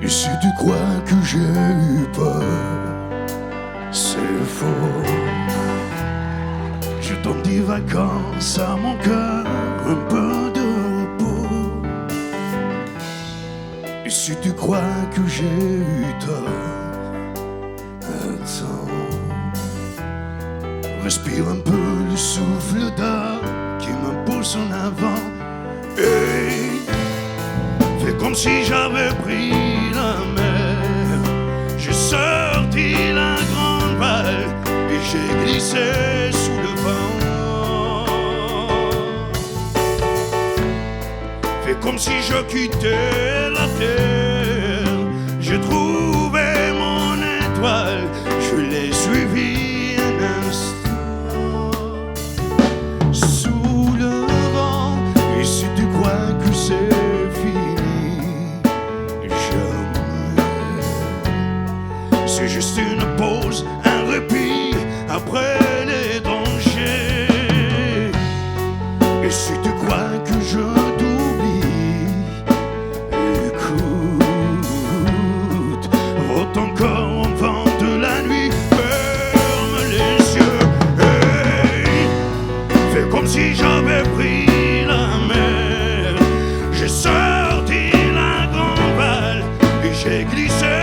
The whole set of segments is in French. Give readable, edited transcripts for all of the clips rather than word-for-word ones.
Et si tu crois que j'ai eu peur, c'est faux. Je donne des vacances à mon cœur, un peu de repos. Et si tu crois que j'ai eu tort, attends. Respire un peu le souffle d'air qui me pousse en avant. Et fais comme si j'avais pris la mer. J'ai sorti la grande vague et j'ai glissé sous le vent. Fais comme si je quittais la terre. J'ai trouvé mon étoile, je l'ai suivie un instant. Sous le vent, et si tu crois que c'est c'est juste une pause, un répit après les dangers. Et si tu crois que je t'oublie, écoute, vote encore au vent de la nuit, ferme les yeux. Hey, fais comme si j'avais pris la mer. J'ai sorti la grande balle et j'ai glissé.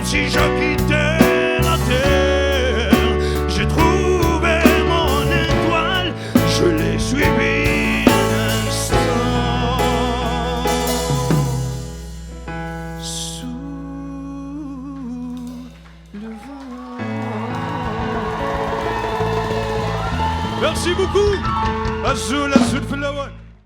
Si je quittais la terre, j'ai trouvé mon étoile, je l'ai suivie un instant. Sous le vent. Merci beaucoup. Azul, Azul Flower.